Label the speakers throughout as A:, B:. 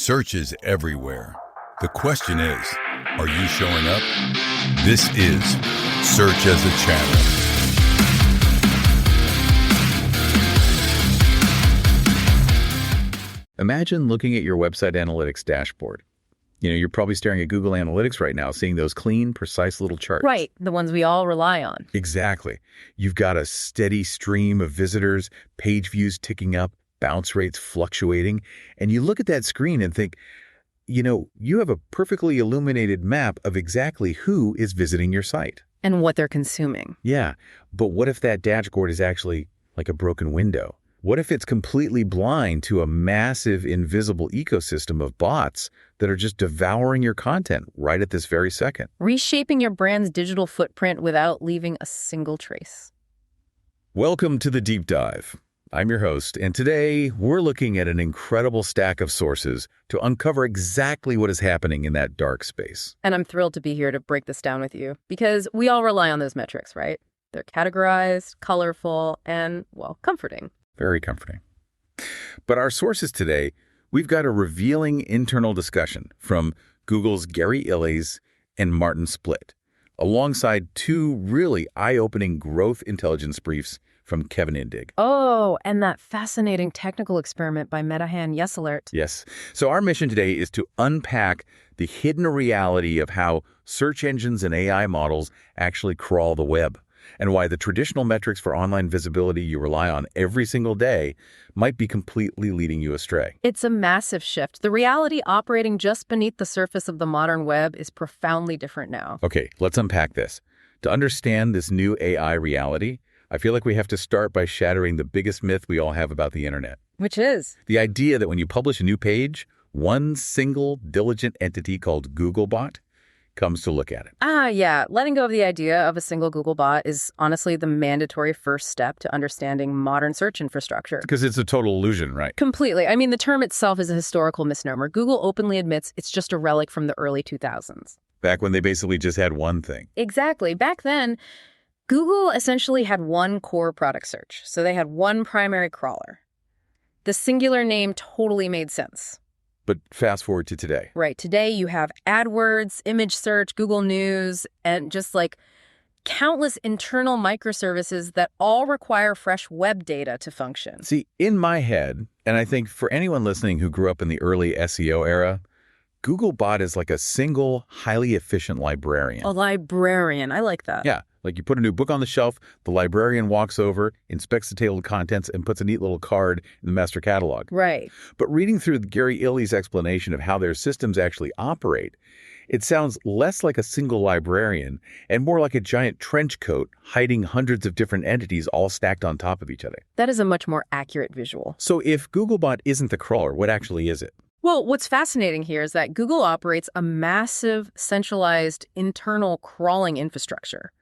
A: Search is everywhere. The question is, are you showing up? This is Search as a Channel.
B: Imagine looking at your website analytics dashboard. You're probably staring at Google Analytics right now, seeing those clean, precise little charts.
C: Right, the ones we all rely on.
B: Exactly. You've got a steady stream of visitors, page views ticking up, bounce rates fluctuating, and you look at that screen and think, you have a perfectly illuminated map of exactly who is visiting your site.
C: And what they're consuming.
B: Yeah, but what if that dashboard is actually like a broken window? What if it's completely blind to a massive invisible ecosystem of bots that are just devouring your content right at this very second?
C: Reshaping your brand's digital footprint without leaving a single trace.
B: Welcome to the Deep Dive. I'm your host, and today we're looking at an incredible stack of sources to uncover exactly what is happening in that dark space.
C: And I'm thrilled to be here to break this down with you, because we all rely on those metrics, right? They're categorized, colorful, and, well, comforting.
B: Very comforting. But our sources today, we've got a revealing internal discussion from Google's Gary Illies and Martin Splitt, alongside two really eye-opening growth intelligence briefs from Kevin Indig.
C: Oh, and that fascinating technical experiment by Metahan Yesalert.
B: Yes. So our mission today is to unpack the hidden reality of how search engines and AI models actually crawl the web, and why the traditional metrics for online visibility you rely on every single day might be completely leading you astray.
C: It's a massive shift. The reality operating just beneath the surface of the modern web is profoundly different now.
B: Okay, let's unpack this. To understand this new AI reality, I feel like we have to start by shattering the biggest myth we all have about the internet.
C: Which is?
B: The idea that when you publish a new page, one single diligent entity called GoogleBot comes to look at it.
C: Yeah. Letting go of the idea of a single Googlebot is honestly the mandatory first step to understanding modern search infrastructure.
B: Because it's a total illusion, right?
C: Completely. I mean, the term itself is a historical misnomer. Google openly admits it's just a relic from the early 2000s.
B: Back when they basically just had one thing.
C: Exactly. Back then, Google essentially had one core product search. So they had one primary crawler. The singular name totally made sense.
B: But fast forward to today.
C: Right. Today you have AdWords, image search, Google News, and just like countless internal microservices that all require fresh web data to function.
B: See, in my head, and I think for anyone listening who grew up in the early SEO era, Googlebot is like a single, highly efficient librarian.
C: A librarian. I like that.
B: Yeah. Like you put a new book on the shelf, the librarian walks over, inspects the table of contents, and puts a neat little card in the master catalog.
C: Right.
B: But reading through Gary Illies' explanation of how their systems actually operate, it sounds less like a single librarian and more like a giant trench coat hiding hundreds of different entities all stacked on top of each other.
C: That is a much more accurate visual.
B: So if Googlebot isn't the crawler, what actually is it?
C: Well, what's fascinating here is that Google operates a massive, centralized, internal crawling infrastructure.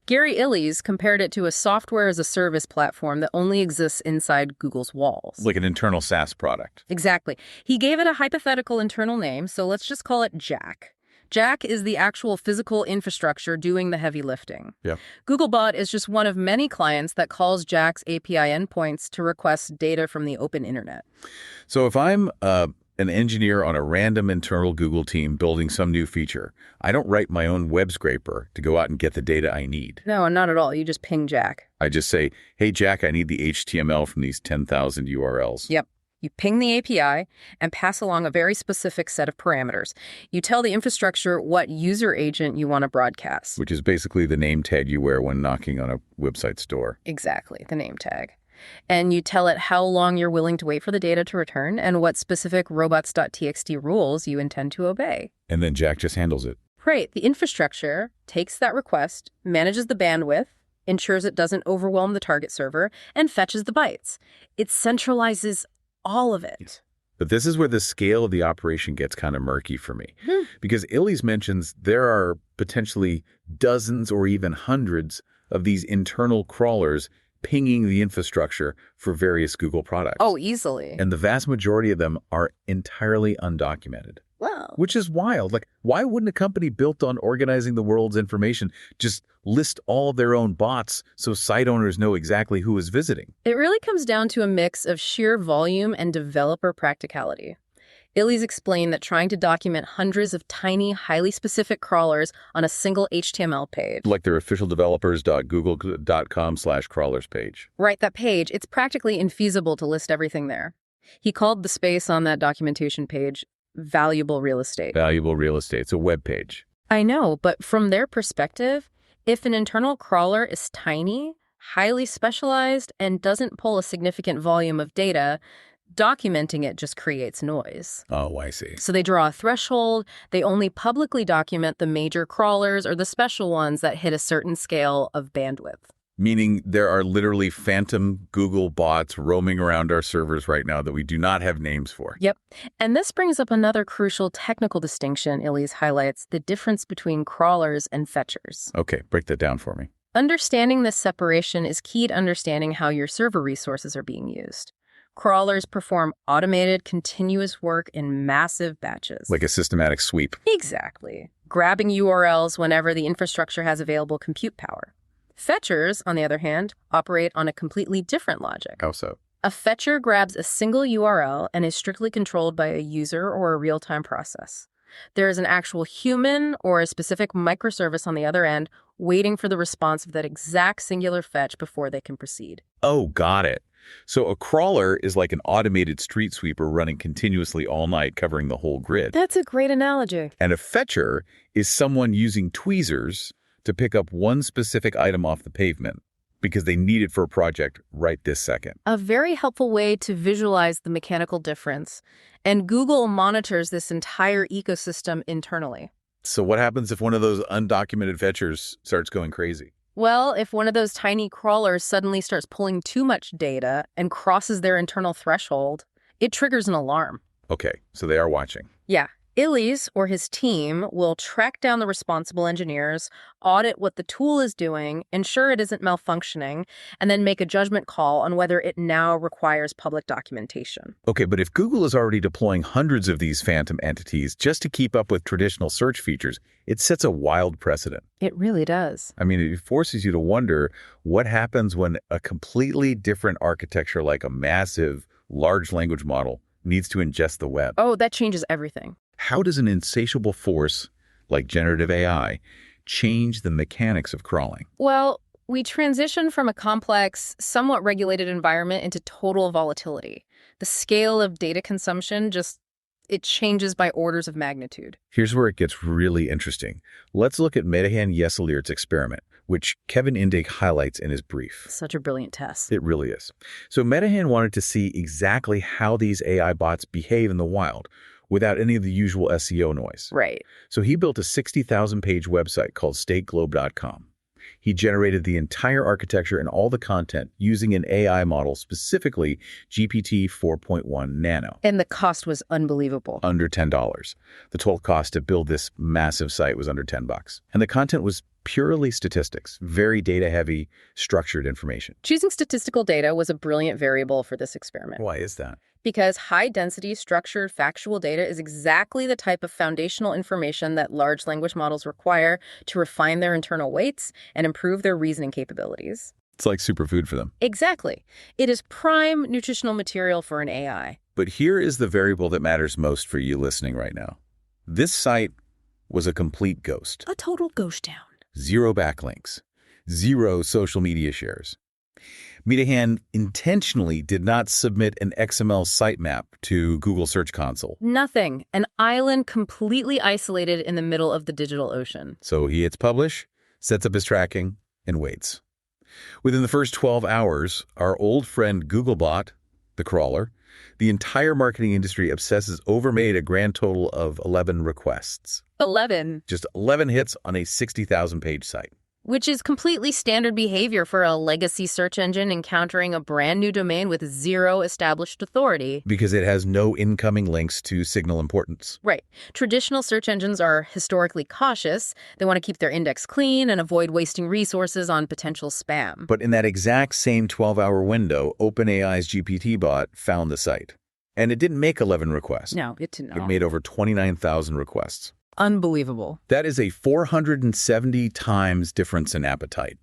C: Gary Illies compared it to a software-as-a-service platform that only exists inside Google's walls.
B: Like an internal SaaS product.
C: Exactly. He gave it a hypothetical internal name, so let's just call it Jack. Jack is the actual physical infrastructure doing the heavy lifting.
B: Yeah.
C: Googlebot is just one of many clients that calls Jack's API endpoints to request data from the open internet.
B: So if I'm an engineer on a random internal Google team building some new feature, I don't write my own web scraper to go out and get the data I need.
C: No, not at all. You just ping Jack.
B: I just say, hey, Jack, I need the HTML from these 10,000 URLs.
C: Yep. You ping the API and pass along a very specific set of parameters. You tell the infrastructure what user agent you want to broadcast.
B: Which is basically the name tag you wear when knocking on a website's door.
C: Exactly, the name tag. And you tell it how long you're willing to wait for the data to return and what specific robots.txt rules you intend to obey.
B: And then Jack just handles it.
C: Right. The infrastructure takes that request, manages the bandwidth, ensures it doesn't overwhelm the target server, and fetches the bytes. It centralizes all of it.
B: Yes. But this is where the scale of the operation gets kind of murky for me. Because Illies mentions there are potentially dozens or even hundreds of these internal crawlers pinging the infrastructure for various Google products.
C: Oh, easily.
B: And the vast majority of them are entirely undocumented.
C: Wow.
B: Which is wild. Like, why wouldn't a company built on organizing the world's information just list all of their own bots so site owners know exactly who is visiting?
C: It really comes down to a mix of sheer volume and developer practicality. Illy's explained that trying to document hundreds of tiny, highly specific crawlers on a single HTML page.
B: Like their official developers.google.com/crawlers page.
C: Right, that page, it's practically infeasible to list everything there. He called the space on that documentation page valuable real estate.
B: Valuable real estate. It's a web page.
C: I know, but from their perspective, if an internal crawler is tiny, highly specialized, and doesn't pull a significant volume of data, documenting it just creates noise.
B: Oh, I see.
C: So they draw a threshold. They only publicly document the major crawlers or the special ones that hit a certain scale of bandwidth.
B: Meaning there are literally phantom Google bots roaming around our servers right now that we do not have names for.
C: Yep. And this brings up another crucial technical distinction Illy's highlights, the difference between crawlers and fetchers.
B: Okay, break that down for me.
C: Understanding this separation is key to understanding how your server resources are being used. Crawlers perform automated, continuous work in massive batches.
B: Like a systematic sweep.
C: Exactly. Grabbing URLs whenever the infrastructure has available compute power. Fetchers, on the other hand, operate on a completely different logic.
B: How so?
C: A fetcher grabs a single URL and is strictly controlled by a user or a real-time process. There is an actual human or a specific microservice on the other end waiting for the response of that exact singular fetch before they can proceed.
B: Oh, got it. So a crawler is like an automated street sweeper running continuously all night, covering the whole grid.
C: That's a great analogy.
B: And a fetcher is someone using tweezers to pick up one specific item off the pavement because they need it for a project right this second.
C: A very helpful way to visualize the mechanical difference. And Google monitors this entire ecosystem internally.
B: So what happens if one of those undocumented fetchers starts going crazy?
C: Well, if one of those tiny crawlers suddenly starts pulling too much data and crosses their internal threshold, it triggers an alarm.
B: Okay, so they are watching.
C: Yeah. Illy's or his team will track down the responsible engineers, audit what the tool is doing, ensure it isn't malfunctioning, and then make a judgment call on whether it now requires public documentation.
B: Okay, but if Google is already deploying hundreds of these phantom entities just to keep up with traditional search features, it sets a wild precedent.
C: It really does.
B: I mean, it forces you to wonder what happens when a completely different architecture like a massive, large language model needs to ingest the web.
C: Oh, that changes everything.
B: How does an insatiable force like generative AI change the mechanics of crawling?
C: Well, we transition from a complex, somewhat regulated environment into total volatility. The scale of data consumption it changes by orders of magnitude.
B: Here's where it gets really interesting. Let's look at Medahan Yeselir's experiment, which Kevin Indig highlights in his brief.
C: Such a brilliant test.
B: It really is. So Medahan wanted to see exactly how these AI bots behave in the wild without any of the usual SEO noise.
C: Right.
B: So he built a 60,000-page website called stateglobe.com. He generated the entire architecture and all the content using an AI model, specifically GPT 4.1 Nano.
C: And the cost was unbelievable.
B: Under $10. The total cost to build this massive site was under $10. And the content was purely statistics, very data-heavy, structured information.
C: Choosing statistical data was a brilliant variable for this experiment.
B: Why is that?
C: Because high-density, structured, factual data is exactly the type of foundational information that large language models require to refine their internal weights and improve their reasoning capabilities.
B: It's like superfood for them.
C: Exactly. It is prime nutritional material for an AI.
B: But here is the variable that matters most for you listening right now. This site was a complete ghost.
C: A total ghost town.
B: 0 backlinks. 0 social media shares. Medahan intentionally did not submit an XML sitemap to Google Search Console.
C: Nothing. An island completely isolated in the middle of the digital ocean.
B: So he hits publish, sets up his tracking, and waits. Within the first 12 hours, our old friend Googlebot, the crawler, the entire marketing industry obsesses over made a grand total of 11 requests.
C: 11.
B: Just 11 hits on a 60,000-page site.
C: Which is completely standard behavior for a legacy search engine encountering a brand new domain with 0 established authority.
B: Because it has no incoming links to signal importance.
C: Right. Traditional search engines are historically cautious. They want to keep their index clean and avoid wasting resources on potential spam.
B: But in that exact same 12-hour window, OpenAI's GPTBot found the site. And it didn't make 11 requests.
C: No, it didn't.
B: It made over 29,000 requests.
C: Unbelievable.
B: That is a 470 times difference in appetite.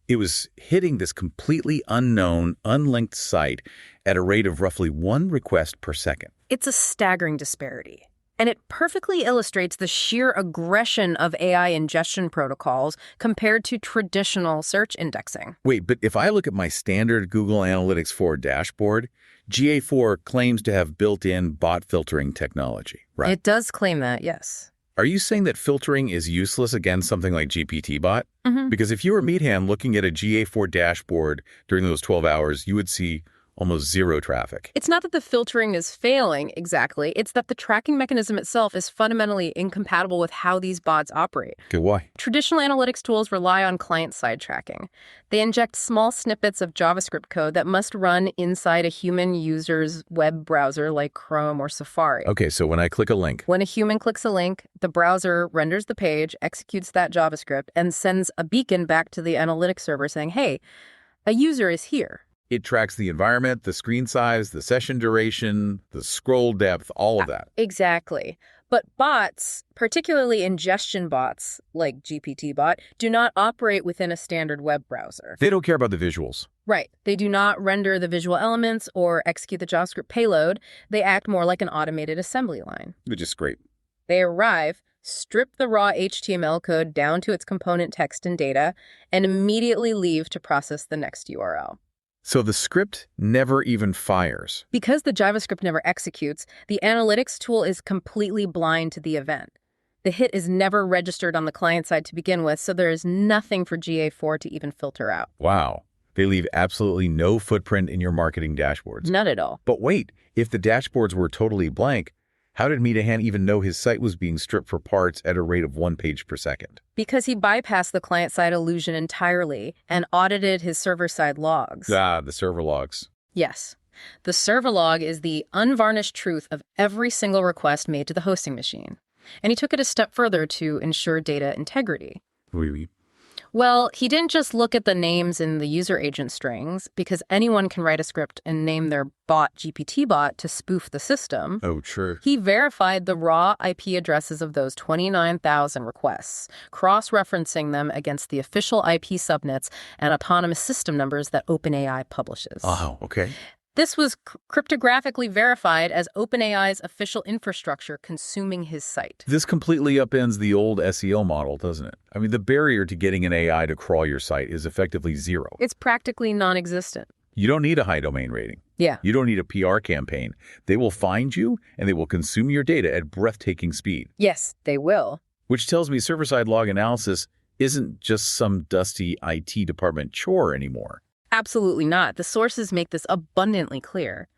B: It was hitting this completely unknown, unlinked site at a rate of roughly 1 request per second.
C: It's a staggering disparity. And it perfectly illustrates the sheer aggression of AI ingestion protocols compared to traditional search indexing.
B: Wait, but if I look at my standard Google Analytics 4 dashboard, GA4 claims to have built-in bot filtering technology, right?
C: It does claim that, yes.
B: Are you saying that filtering is useless against something like GPTBot?
C: Mm-hmm.
B: Because if you were a meat hand looking at a GA4 dashboard during those 12 hours, you would see almost zero traffic.
C: It's not that the filtering is failing exactly. It's that the tracking mechanism itself is fundamentally incompatible with how these bots operate.
B: Okay, why?
C: Traditional analytics tools rely on client-side tracking. They inject small snippets of JavaScript code that must run inside a human user's web browser like Chrome or Safari.
B: Okay, so when I click a link,
C: When a human clicks a link, the browser renders the page, executes that JavaScript, and sends a beacon back to the analytics server saying, hey, a user is here.
B: it tracks the environment, the screen size, the session duration, the scroll depth, all of that.
C: Exactly. But bots, particularly ingestion bots like GPTBot, do not operate within a standard web browser.
B: They don't care about the visuals.
C: Right. They do not render the visual elements or execute the JavaScript payload. They act more like an automated assembly line.
B: Which is great.
C: They arrive, strip the raw HTML code down to its component text and data, and immediately leave to process the next URL.
B: So the script never even fires.
C: Because the JavaScript never executes, the analytics tool is completely blind to the event. The hit is never registered on the client side to begin with, so there is nothing for GA4 to even filter out.
B: Wow. They leave absolutely no footprint in your marketing dashboards.
C: Not at all.
B: But wait, if the dashboards were totally blank, how did Meetahan even know his site was being stripped for parts at a rate of 1 page per second?
C: Because he bypassed the client-side illusion entirely and audited his server-side logs.
B: The server logs.
C: Yes. The server log is the unvarnished truth of every single request made to the hosting machine. And he took it a step further to ensure data integrity.
B: Oui.
C: Well, he didn't just look at the names in the user agent strings, because anyone can write a script and name their bot GPTBot to spoof the system.
B: Oh, true.
C: He verified the raw IP addresses of those 29,000 requests, cross-referencing them against the official IP subnets and autonomous system numbers that OpenAI publishes.
B: Oh, okay.
C: This was cryptographically verified as OpenAI's official infrastructure consuming his site.
B: This completely upends the old SEO model, doesn't it? I mean, the barrier to getting an AI to crawl your site is effectively zero.
C: It's practically non-existent.
B: You don't need a high domain rating.
C: Yeah.
B: You don't need a PR campaign. They will find you, and they will consume your data at breathtaking speed.
C: Yes, they will.
B: Which tells me server-side log analysis isn't just some dusty IT department chore anymore.
C: Absolutely not. The sources make this abundantly clear.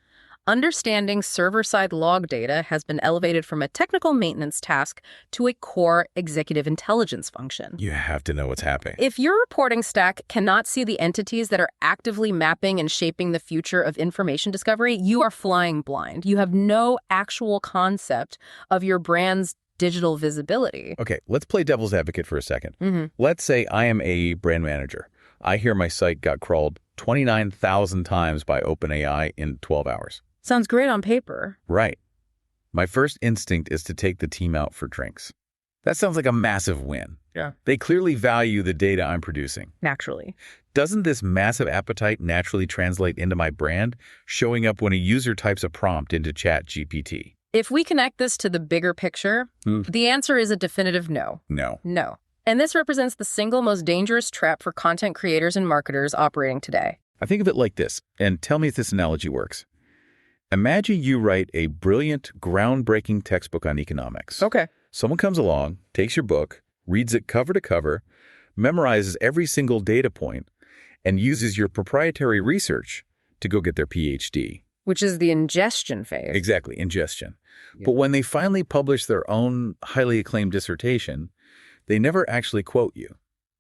C: Understanding server-side log data has been elevated from a technical maintenance task to a core executive intelligence function.
B: You have to know what's happening.
C: If your reporting stack cannot see the entities that are actively mapping and shaping the future of information discovery, you are flying blind. You have no actual concept of your brand's digital visibility.
B: Okay, let's play devil's advocate for a second.
C: Mm-hmm.
B: Let's say I am a brand manager. I hear my site got crawled 29,000 times by OpenAI in 12 hours.
C: Sounds great on paper.
B: Right. My first instinct is to take the team out for drinks. That sounds like a massive win.
C: Yeah.
B: They clearly value the data I'm producing.
C: Naturally.
B: Doesn't this massive appetite naturally translate into my brand, showing up when a user types a prompt into ChatGPT?
C: If we connect this to the bigger picture, the answer is a definitive no.
B: No.
C: No. And this represents the single most dangerous trap for content creators and marketers operating today.
B: I think of it like this, and tell me if this analogy works. Imagine you write a brilliant, groundbreaking textbook on economics.
C: Okay.
B: Someone comes along, takes your book, reads it cover to cover, memorizes every single data point, and uses your proprietary research to go get their PhD.
C: Which is the ingestion phase.
B: Exactly, ingestion.
C: Yeah.
B: But when they finally publish their own highly acclaimed dissertation, they never actually quote you.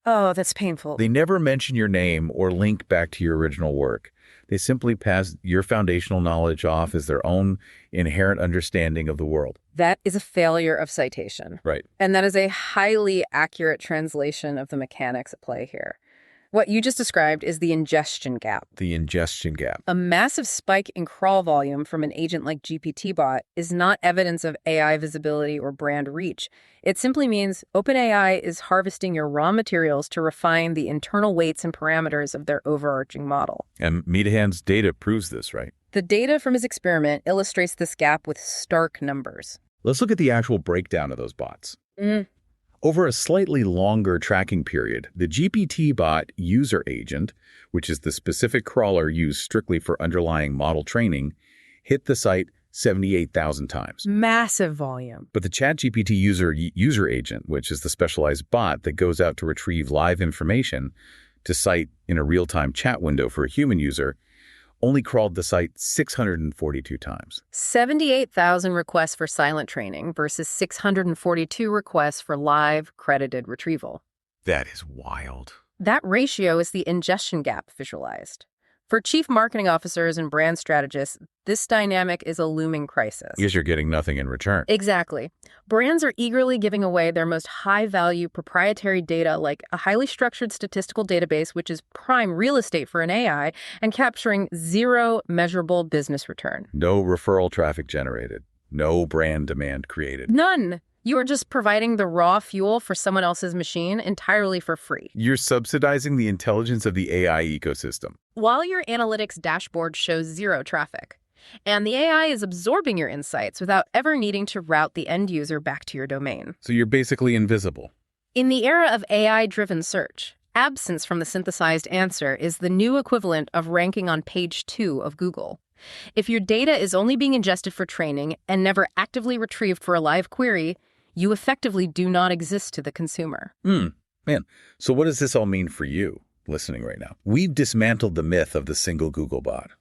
C: Oh, that's painful.
B: They never mention your name or link back to your original work. They simply pass your foundational knowledge off as their own inherent understanding of the world.
C: That is a failure of citation.
B: Right.
C: And that is a highly accurate translation of the mechanics at play here. What you just described is the ingestion gap.
B: The ingestion gap.
C: A massive spike in crawl volume from an agent like GPTBot is not evidence of AI visibility or brand reach. It simply means OpenAI is harvesting your raw materials to refine the internal weights and parameters of their overarching model.
B: And Medahan's data proves this, right?
C: The data from his experiment illustrates this gap with stark numbers.
B: Let's look at the actual breakdown of those bots. Over a slightly longer tracking period, the GPTBot user agent, which is the specific crawler used strictly for underlying model training, hit the site 78,000 times.
C: Massive volume.
B: But the ChatGPT user agent, which is the specialized bot that goes out to retrieve live information to cite in a real-time chat window for a human user, only crawled the site 642 times.
C: 78,000 requests for silent training versus 642 requests for live credited retrieval.
B: That is wild.
C: That ratio is the ingestion gap visualized. For chief marketing officers and brand strategists, this dynamic is a looming crisis.
B: Because you're getting nothing in return.
C: Exactly. Brands are eagerly giving away their most high-value proprietary data like a highly structured statistical database, which is prime real estate for an AI, and capturing zero measurable business return.
B: No referral traffic generated. No brand demand created.
C: None. You are just providing the raw fuel for someone else's machine entirely for free.
B: You're subsidizing the intelligence of the AI ecosystem.
C: While your analytics dashboard shows zero traffic. And the AI is absorbing your insights without ever needing to route the end user back to your domain.
B: So you're basically invisible.
C: In the era of AI-driven search, absence from the synthesized answer is the new equivalent of ranking on page 2 of Google. If your data is only being ingested for training and never actively retrieved for a live query, you effectively do not exist to the consumer.
B: Man, so what does this all mean for you listening right now? We've dismantled the myth of the single Google bot.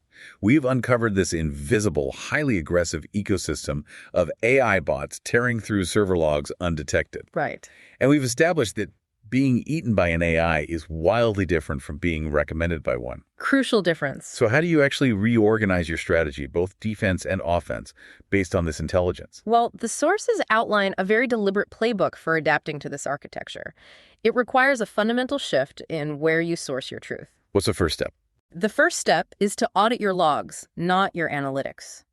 B: We've uncovered this invisible, highly aggressive ecosystem of AI bots tearing through server logs undetected.
C: Right.
B: And we've established that being eaten by an AI is wildly different from being recommended by one.
C: Crucial difference.
B: So how do you actually reorganize your strategy, both defense and offense, based on this intelligence?
C: Well, the sources outline a very deliberate playbook for adapting to this architecture. It requires a fundamental shift in where you source your truth.
B: What's the first step?
C: The first step is to audit your logs, not your analytics.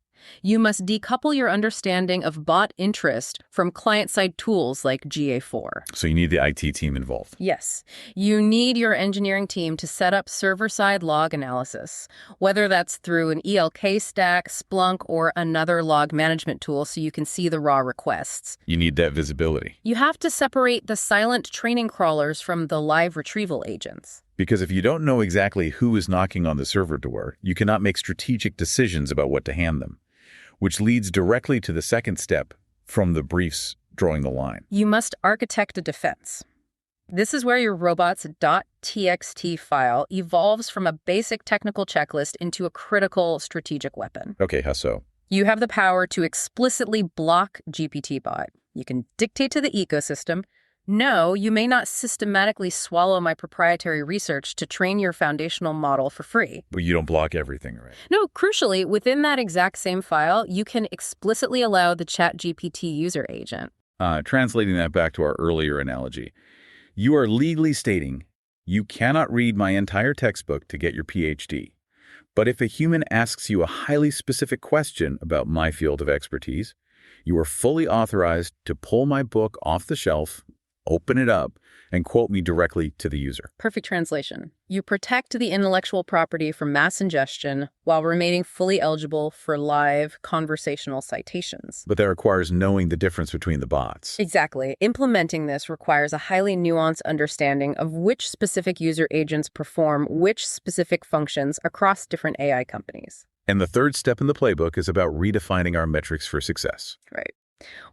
C: You must decouple your understanding of bot interest from client-side tools like GA4.
B: So you need the IT team involved.
C: Yes. You need your engineering team to set up server-side log analysis, whether that's through an ELK stack, Splunk, or another log management tool so you can see the raw requests.
B: You need that visibility.
C: You have to separate the silent training crawlers from the live retrieval agents.
B: Because if you don't know exactly who is knocking on the server door, you cannot make strategic decisions about what to hand them, which leads directly to the second step from the briefs drawing the line.
C: You must architect a defense. This is where your robots.txt file evolves from a basic technical checklist into a critical strategic weapon.
B: Okay, how so?
C: You have the power to explicitly block GPTBot. You can dictate to the ecosystem, no, you may not systematically swallow my proprietary research to train your foundational model for free.
B: But you don't block everything, right?
C: No, crucially, within that exact same file, you can explicitly allow the ChatGPT user agent.
B: Translating that back to our earlier analogy, you are legally stating you cannot read my entire textbook to get your PhD. But if a human asks you a highly specific question about my field of expertise, you are fully authorized to pull my book off the shelf, open it up, and quote me directly to the user.
C: Perfect translation. You protect the intellectual property from mass ingestion while remaining fully eligible for live conversational citations.
B: But that requires knowing the difference between the bots.
C: Exactly. Implementing this requires a highly nuanced understanding of which specific user agents perform which specific functions across different AI companies.
B: And the third step in the playbook is about redefining our metrics for success.
C: Right.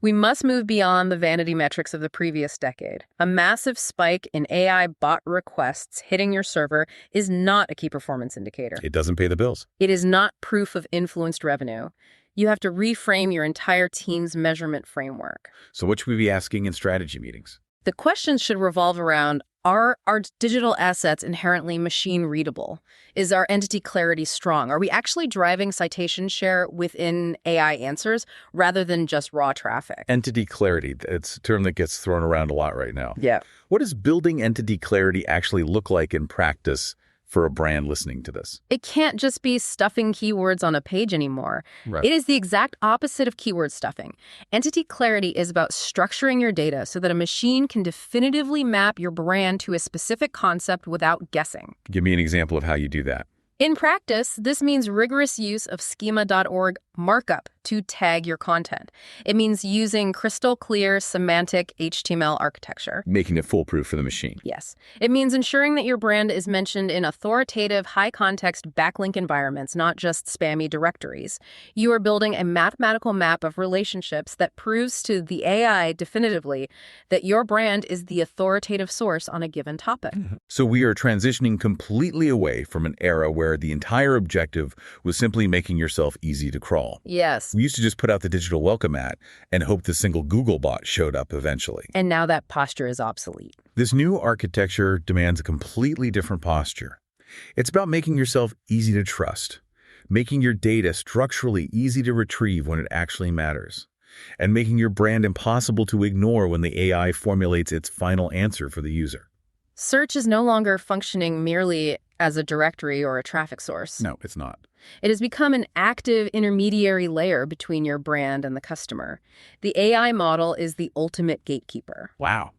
C: We must move beyond the vanity metrics of the previous decade. A massive spike in AI bot requests hitting your server is not a key performance indicator.
B: It doesn't pay the bills.
C: It is not proof of influenced revenue. You have to reframe your entire team's measurement framework.
B: So what should we be asking in strategy meetings?
C: The questions should revolve around, Are our digital assets inherently machine readable? Is our entity clarity strong? Are we actually driving citation share within AI answers rather than just raw traffic?
B: Entity clarity, it's a term that gets thrown around a lot right now.
C: Yeah.
B: What does building entity clarity actually look like in practice for a brand listening to this?
C: It can't just be stuffing keywords on a page anymore.
B: Right.
C: It is the exact opposite of keyword stuffing. Entity clarity is about structuring your data so that a machine can definitively map your brand to a specific concept without guessing.
B: Give me an example of how you do that.
C: In practice, this means rigorous use of schema.org markup to tag your content. It means using crystal clear semantic HTML architecture.
B: Making it foolproof for the machine.
C: Yes. It means ensuring that your brand is mentioned in authoritative, high-context backlink environments, not just spammy directories. You are building a mathematical map of relationships that proves to the AI definitively that your brand is the authoritative source on a given topic.
B: So we are transitioning completely away from an era where the entire objective was simply making yourself easy to crawl.
C: Yes.
B: We used to just put out the digital welcome mat and hope the single Google bot showed up eventually.
C: And now that posture is obsolete.
B: This new architecture demands a completely different posture. It's about making yourself easy to trust, making your data structurally easy to retrieve when it actually matters, and making your brand impossible to ignore when the AI formulates its final answer for the user.
C: Search is no longer functioning merely as a directory or a traffic source.
B: No, it's not.
C: It has become an active intermediary layer between your brand and the customer. The AI model is the ultimate gatekeeper.
B: Wow.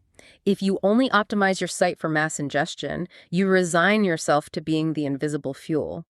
C: If you only optimize your site for mass ingestion, you resign yourself to being the invisible fuel.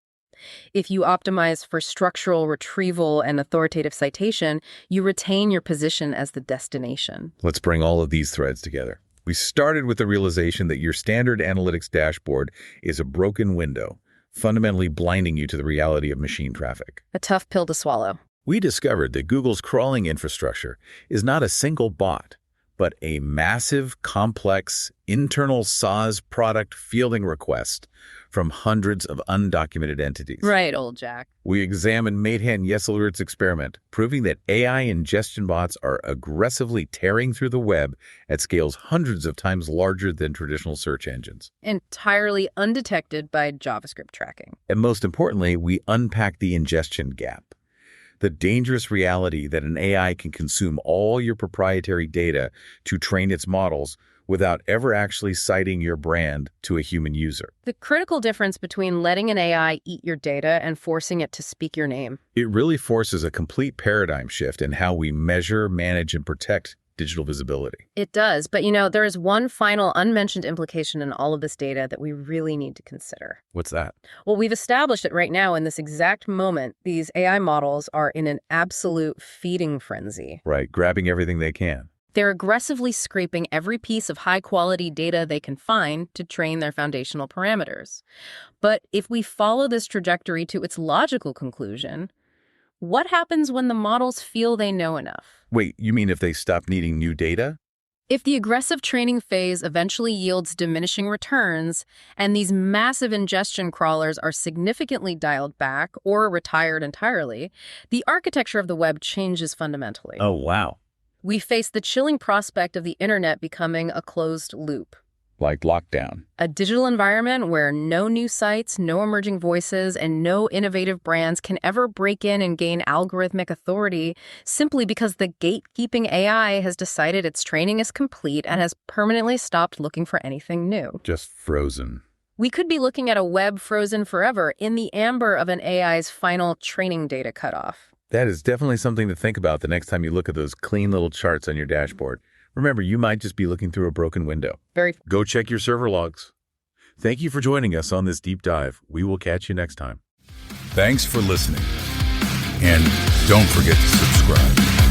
C: If you optimize for structural retrieval and authoritative citation, you retain your position as the destination.
B: Let's bring all of these threads together. We started with the realization that your standard analytics dashboard is a broken window, fundamentally blinding you to the reality of machine traffic.
C: A tough pill to swallow.
B: We discovered that Google's crawling infrastructure is not a single bot, but a massive, complex, internal SaaS product fielding request from hundreds of undocumented entities.
C: Right, old Jack.
B: We examined Maithan Yeselrud's experiment, proving that AI ingestion bots are aggressively tearing through the web at scales hundreds of times larger than traditional search engines.
C: Entirely undetected by JavaScript tracking.
B: And most importantly, we unpacked the ingestion gap. The dangerous reality that an AI can consume all your proprietary data to train its models without ever actually citing your brand to a human user.
C: The critical difference between letting an AI eat your data and forcing it to speak your name.
B: It really forces a complete paradigm shift in how we measure, manage, and protect digital visibility.
C: It does, but there is one final unmentioned implication in all of this data that we really need to consider.
B: What's that?
C: Well, we've established that right now, in this exact moment, these AI models are in an absolute feeding frenzy.
B: Right, grabbing everything they can.
C: They're aggressively scraping every piece of high-quality data they can find to train their foundational parameters. But if we follow this trajectory to its logical conclusion, what happens when the models feel they know enough?
B: Wait, you mean if they stop needing new data?
C: If the aggressive training phase eventually yields diminishing returns, and these massive ingestion crawlers are significantly dialed back or retired entirely, the architecture of the web changes fundamentally.
B: Oh, wow.
C: We face the chilling prospect of the internet becoming a closed loop.
B: Like lockdown.
C: A digital environment where no new sites, no emerging voices, and no innovative brands can ever break in and gain algorithmic authority simply because the gatekeeping AI has decided its training is complete and has permanently stopped looking for anything new.
B: Just frozen.
C: We could be looking at a web frozen forever in the amber of an AI's final training data cutoff.
B: That is definitely something to think about the next time you look at those clean little charts on your dashboard. Remember, you might just be looking through a broken window. Go check your server logs. Thank you for joining us on this deep dive. We will catch you next time.
A: Thanks for listening. And don't forget to subscribe.